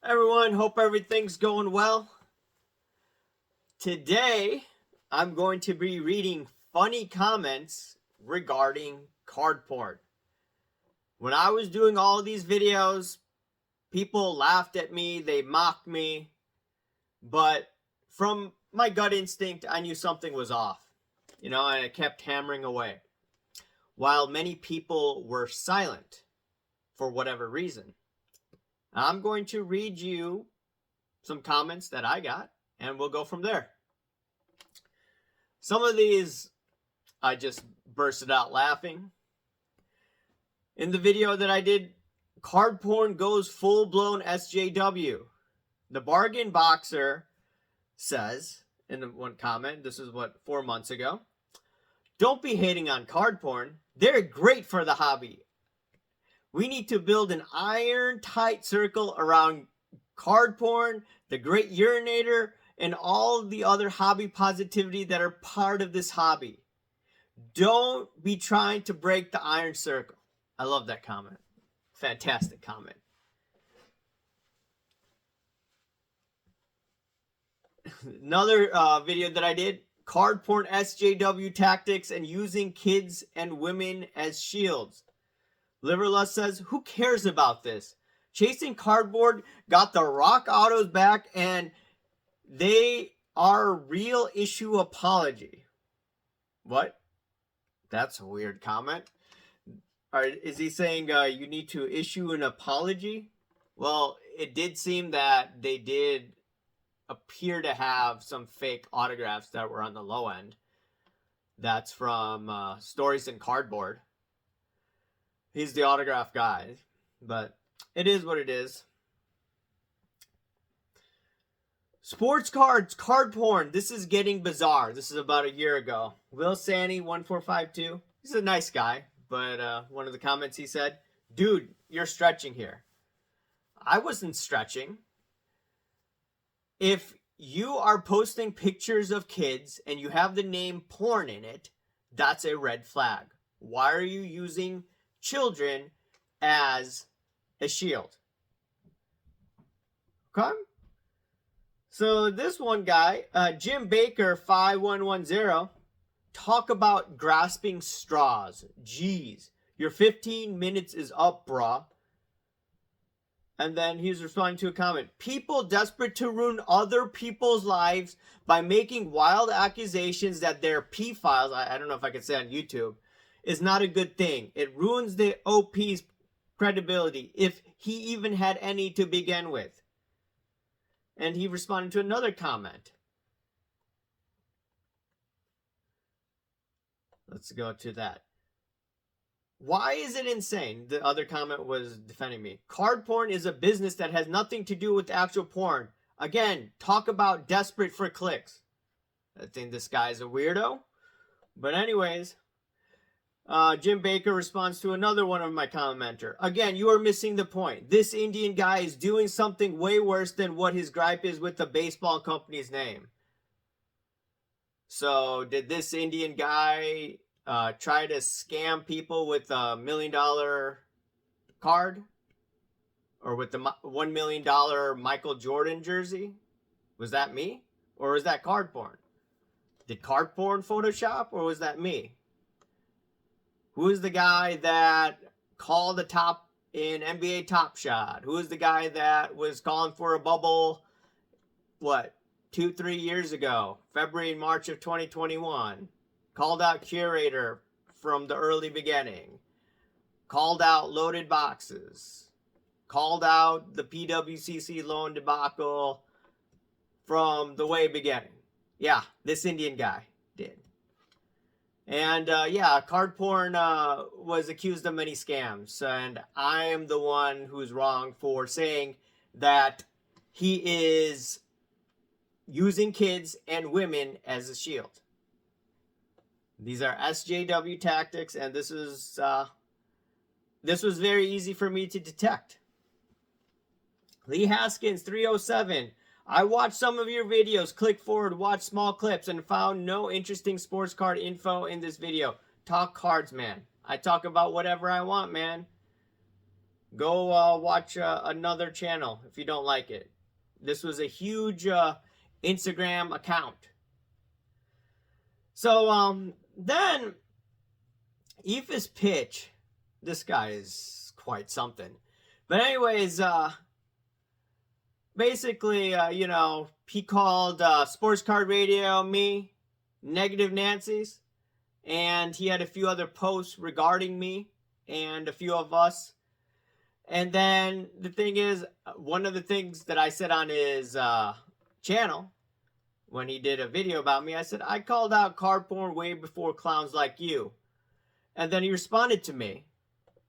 Everyone, hope everything's going well. Today, I'm going to be reading funny comments regarding Cardporn. When I was doing all of these videos, people laughed at me, they mocked me, but from my gut instinct, I knew something was off, and I kept hammering away, while many people were silent for whatever reason. I'm going to read you some comments that I got, and we'll go from there. Some of these, I just bursted out laughing. In the video that I did, Cardporn goes full-blown SJW. The bargain boxer says, in one comment, this is 4 months ago, "Don't be hating on Cardporn. They're great for the hobby. We need to build an iron-tight circle around Cardporn, the Great Urinator, and all the other hobby positivity that are part of this hobby. Don't be trying to break the iron circle." I love that comment. Fantastic comment. Another video that I did, Cardporn SJW tactics and using kids and women as shields. Liverlust says, "Who cares about this? Chasing Cardboard got the rock autos back and they are real issue apology." What? That's a weird comment. Is he saying you need to issue an apology? Well, it did seem that they did appear to have some fake autographs that were on the low end. That's from Stories in Cardboard. He's the autograph guy, but it is what it is. Sports cards, Cardporn. This is getting bizarre. This is about a year ago. Will Sanny 1452. He's a nice guy, but one of the comments he said, "Dude, you're stretching here." I wasn't stretching. If you are posting pictures of kids and you have the name porn in it, that's a red flag. Why are you using children as a shield? Okay? So this one guy, Jim Baker 5110, talk about grasping straws. Jeez, your 15 minutes is up, brah. And then he's responding to a comment. "People desperate to ruin other people's lives by making wild accusations that they're pedophiles," I don't know if I could say on YouTube, "is not a good thing. It ruins the OP's credibility, if he even had any to begin with." And he responded to another comment. Let's go to that. "Why is it insane?" The other comment was defending me. "Cardporn is a business that has nothing to do with actual porn. Again, talk about desperate for clicks." I think this guy's a weirdo. But anyways, Jim Baker responds to another one of my commenter. "Again, you are missing the point. This Indian guy is doing something way worse than what his gripe is with the baseball company's name." So did this Indian guy try to scam people with a $1 million card? Or with the $1 million Michael Jordan jersey? Was that me? Or was that Cardporn? Did Cardporn Photoshop, or was that me? Who is the guy that called the top in NBA Top Shot? Who is the guy that was calling for a bubble, 2-3 years ago? February and March of 2021. Called out Curator from the early beginning. Called out loaded boxes. Called out the PWCC loan debacle from the way beginning. Yeah, this Indian guy did. And Cardporn was accused of many scams. And I am the one who's wrong for saying that he is using kids and women as a shield. These are SJW tactics, and this was very easy for me to detect. Lee Haskins 307. "I watched some of your videos, click forward, watch small clips, and found no interesting sports card info in this video. Talk cards, man." I talk about whatever I want, man. Go watch another channel if you don't like it. This was a huge Instagram account. So then Eva's pitch, this guy is quite something. But anyways, basically, he called Sports Card Radio me Negative Nancy's, and he had a few other posts regarding me and a few of us. And then the thing is, one of the things that I said on his channel when he did a video about me, I said, I called out Cardporn way before clowns like you. And then he responded to me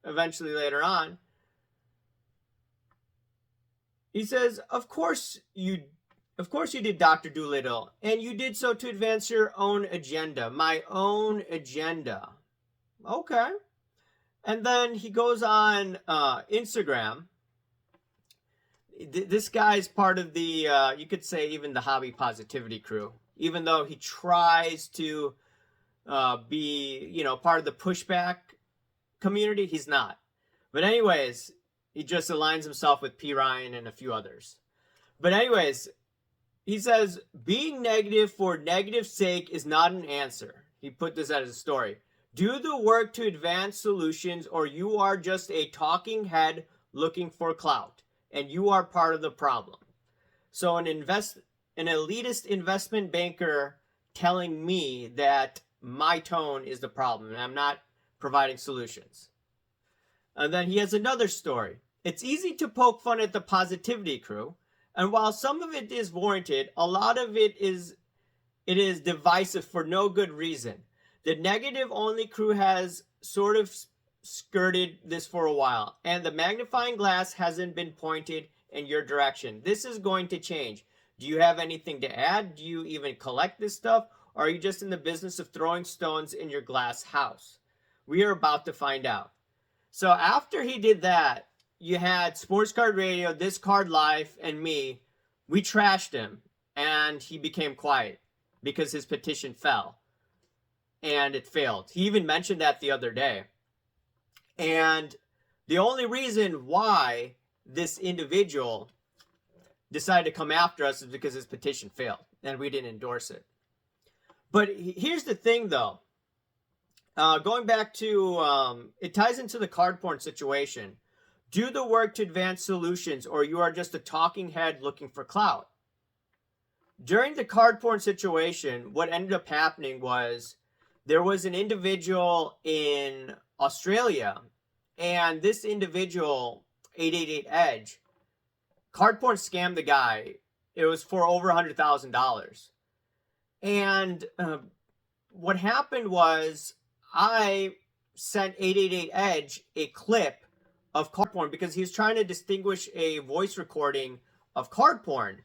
eventually later on. He says, of course you did, Dr. Doolittle, and you did so to advance your own agenda, my own agenda. Okay. And then he goes on Instagram. This guy's part of the, you could say, even the hobby positivity crew. Even though he tries to be, part of the pushback community, he's not. But anyways, he just aligns himself with P. Ryan and a few others. But anyways, he says, being negative for negative's sake is not an answer. He put this as a story. Do the work to advance solutions, or you are just a talking head looking for clout, and you are part of the problem. So an elitist investment banker telling me that my tone is the problem, and I'm not providing solutions. And then he has another story. It's easy to poke fun at the positivity crew, and while some of it is warranted, a lot of it is divisive for no good reason. The negative-only crew has sort of skirted this for a while, and the magnifying glass hasn't been pointed in your direction. This is going to change. Do you have anything to add? Do you even collect this stuff? Or are you just in the business of throwing stones in your glass house? We are about to find out. So after he did that, you had Sports Card Radio, This Card Life, and me. We trashed him, and he became quiet because his petition fell. And it failed. He even mentioned that the other day. And the only reason why this individual decided to come after us is because his petition failed and we didn't endorse it. But here's the thing, though. Going back to, it ties into the Cardporn situation. Do the work to advance solutions, or you are just a talking head looking for clout. During the Cardporn situation, what ended up happening was there was an individual in Australia, and this individual, 888 Edge, Cardporn scammed the guy. It was for over $100,000. And what happened was I sent 888 Edge a clip of Cardporn because he was trying to distinguish a voice recording of Cardporn.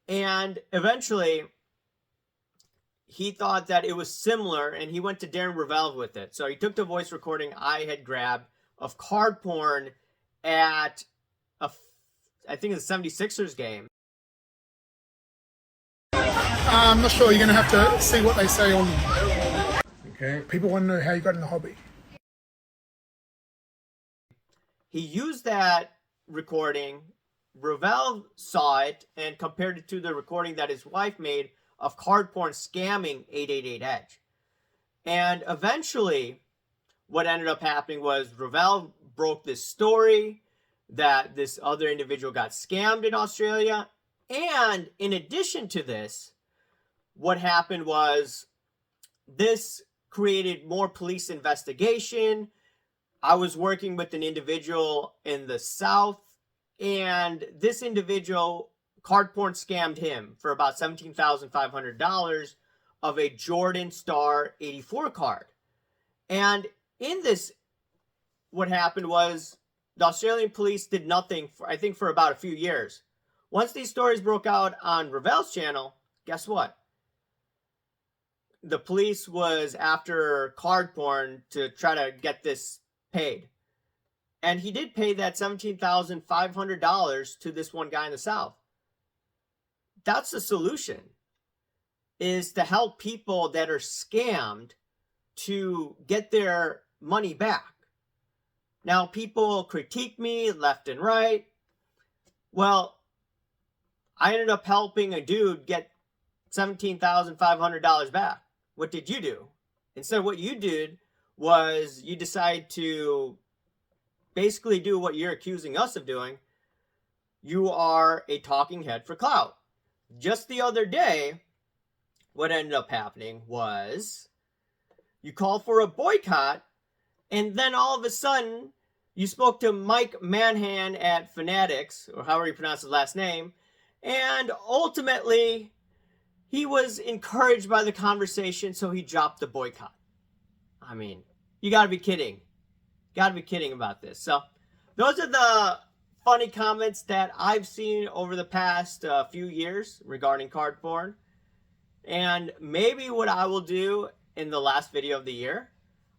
And eventually he thought that it was similar, and he went to Darren Revelve with it. So he took the voice recording I had grabbed of Cardporn at, I think it's a 76ers game. I'm not sure. You're going to have to see what they say on. Okay. People want to know how you got in the hobby. He used that recording. Revelve saw it and compared it to the recording that his wife made of Cardporn scamming 888 Edge. And eventually, what ended up happening was Revelve broke this story that this other individual got scammed in Australia. And in addition to this, what happened was this created more police investigation. I was working with an individual in the South, and this individual, Cardporn scammed him for about $17,500 of a Jordan Star 84 card. And in this, what happened was the Australian police did nothing for, I think, for about a few years. Once these stories broke out on Revel's channel, guess what? The police was after Cardporn to try to get this paid. And he did pay that $17,500 to this one guy in the South. That's the solution, is to help people that are scammed to get their money back. Now, people critique me left and right. Well, I ended up helping a dude get $17,500 back. What did you do? Instead, what you did was you decided to basically do what you're accusing us of doing. You are a talking head for clout. Just the other day, what ended up happening was you called for a boycott, and then all of a sudden, you spoke to Mike Manhan at Fanatics, or however you pronounce his last name, and ultimately, he was encouraged by the conversation, so he dropped the boycott. I mean, you gotta be kidding. Gotta be kidding about this. So, those are the funny comments that I've seen over the past few years regarding Cardporn. And maybe what I will do in the last video of the year,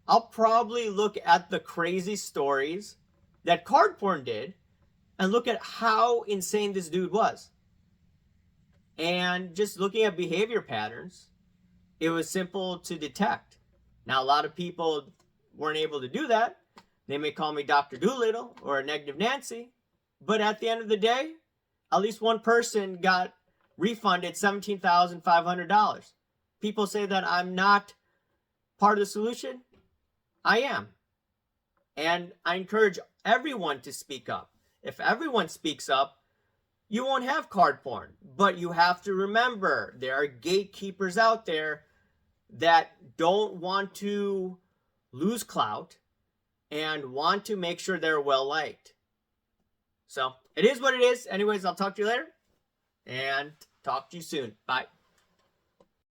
I'll probably look at the crazy stories that Cardporn did and look at how insane this dude was. And just looking at behavior patterns, it was simple to detect. Now, a lot of people weren't able to do that. They may call me Dr. Doolittle or a negative Nancy, but at the end of the day, at least one person got refunded $17,500. People say that I'm not part of the solution. I am. And I encourage everyone to speak up. If everyone speaks up, you won't have Cardporn. But you have to remember, there are gatekeepers out there that don't want to lose clout and want to make sure they're well liked. So it is what it is. Anyways, I'll talk to you later and talk to you soon. Bye.